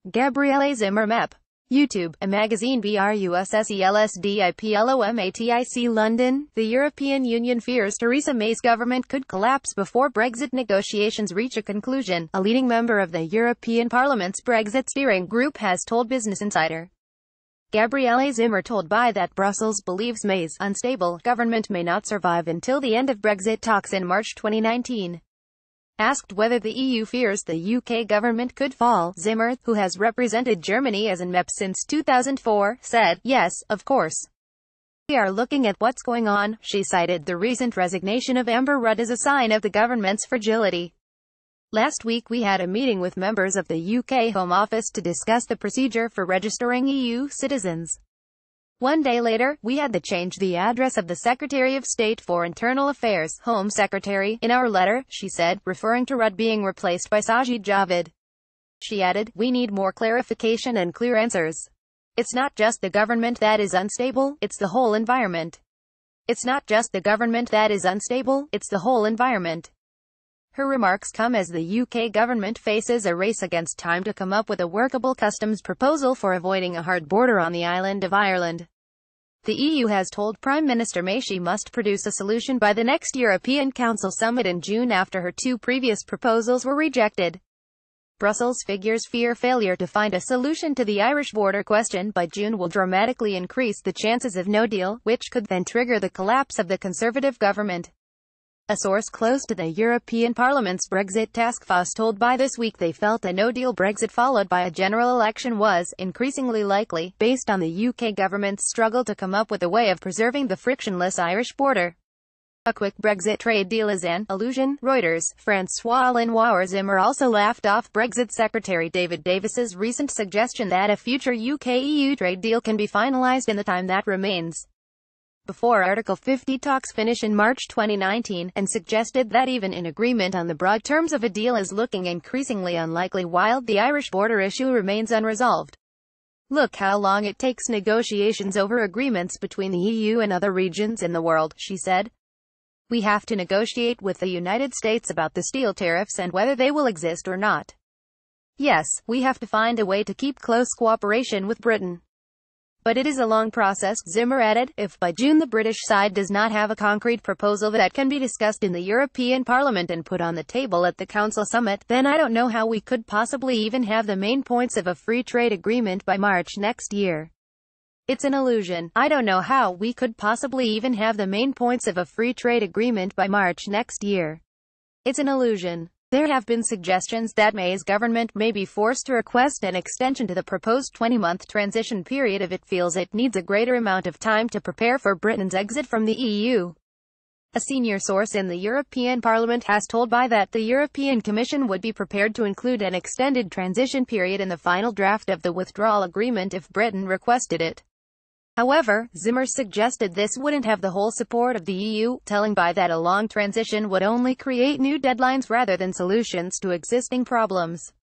Gabriele Zimmer MEP. YouTube, a magazine BRUSSELSDIPLOMATIC London. The European Union fears Theresa May's government could collapse before Brexit negotiations reach a conclusion, a leading member of the European Parliament's Brexit steering group has told Business Insider. Gabriele Zimmer told BI that Brussels believes May's unstable government may not survive until the end of Brexit talks in March 2019. Asked whether the EU fears the UK government could fall, Zimmer, who has represented Germany as an MEP since 2004, said, "Yes, of course. We are looking at what's going on." She cited the recent resignation of Amber Rudd as a sign of the government's fragility. "Last week we had a meeting with members of the UK Home Office to discuss the procedure for registering EU citizens. One day later, we had to change the address of the Secretary of State for Internal Affairs, Home Secretary, in our letter," she said, referring to Rudd being replaced by Sajid Javid. She added, "We need more clarification and clear answers. It's not just the government that is unstable, it's the whole environment. It's not just the government that is unstable, it's the whole environment." Her remarks come as the UK government faces a race against time to come up with a workable customs proposal for avoiding a hard border on the island of Ireland. The EU has told Prime Minister May she must produce a solution by the next European Council summit in June after her two previous proposals were rejected. Brussels figures fear failure to find a solution to the Irish border question by June will dramatically increase the chances of no deal, which could then trigger the collapse of the Conservative government. A source close to the European Parliament's Brexit task force told BI This Week they felt a no-deal Brexit followed by a general election was increasingly likely, based on the UK government's struggle to come up with a way of preserving the frictionless Irish border. A quick Brexit trade deal is an illusion. Reuters. François Lenoir Zimmer also laughed off Brexit Secretary David Davis's recent suggestion that a future UK-EU trade deal can be finalised in the time that remains before Article 50 talks finish in March 2019, and suggested that even an agreement on the broad terms of a deal is looking increasingly unlikely while the Irish border issue remains unresolved. "Look how long it takes negotiations over agreements between the EU and other regions in the world," she said. "We have to negotiate with the United States about the steel tariffs and whether they will exist or not. Yes, we have to find a way to keep close cooperation with Britain. But it is a long process," Zimmer added. "If by June the British side does not have a concrete proposal that can be discussed in the European Parliament and put on the table at the Council summit, then I don't know how we could possibly even have the main points of a free trade agreement by March next year. It's an illusion. I don't know how we could possibly even have the main points of a free trade agreement by March next year. It's an illusion." There have been suggestions that May's government may be forced to request an extension to the proposed 20-month transition period if it feels it needs a greater amount of time to prepare for Britain's exit from the EU. A senior source in the European Parliament has told BI that the European Commission would be prepared to include an extended transition period in the final draft of the withdrawal agreement if Britain requested it. However, Zimmer suggested this wouldn't have the whole support of the EU, telling BI that a long transition would only create new deadlines rather than solutions to existing problems.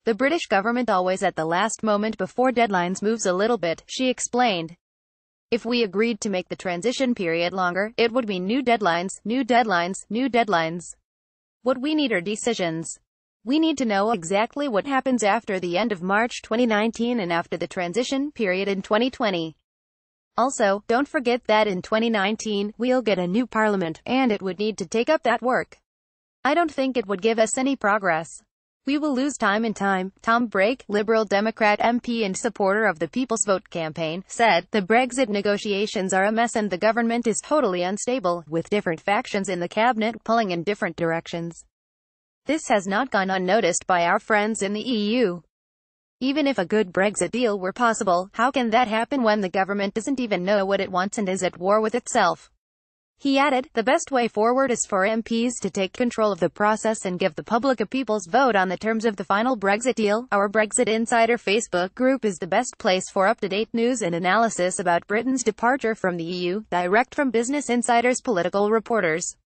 "The British government always at the last moment before deadlines moves a little bit," she explained. "If we agreed to make the transition period longer, it would mean new deadlines, new deadlines, new deadlines. What we need are decisions. We need to know exactly what happens after the end of March 2019 and after the transition period in 2020. Also, don't forget that in 2019, we'll get a new parliament, and it would need to take up that work. I don't think it would give us any progress. We will lose time and time." Tom Brake, Liberal Democrat MP and supporter of the People's Vote campaign, said, "The Brexit negotiations are a mess and the government is totally unstable, with different factions in the cabinet pulling in different directions. This has not gone unnoticed by our friends in the EU. Even if a good Brexit deal were possible, how can that happen when the government doesn't even know what it wants and is at war with itself?" He added, "The best way forward is for MPs to take control of the process and give the public a people's vote on the terms of the final Brexit deal." Our Brexit Insider Facebook group is the best place for up-to-date news and analysis about Britain's departure from the EU, direct from Business Insider's political reporters.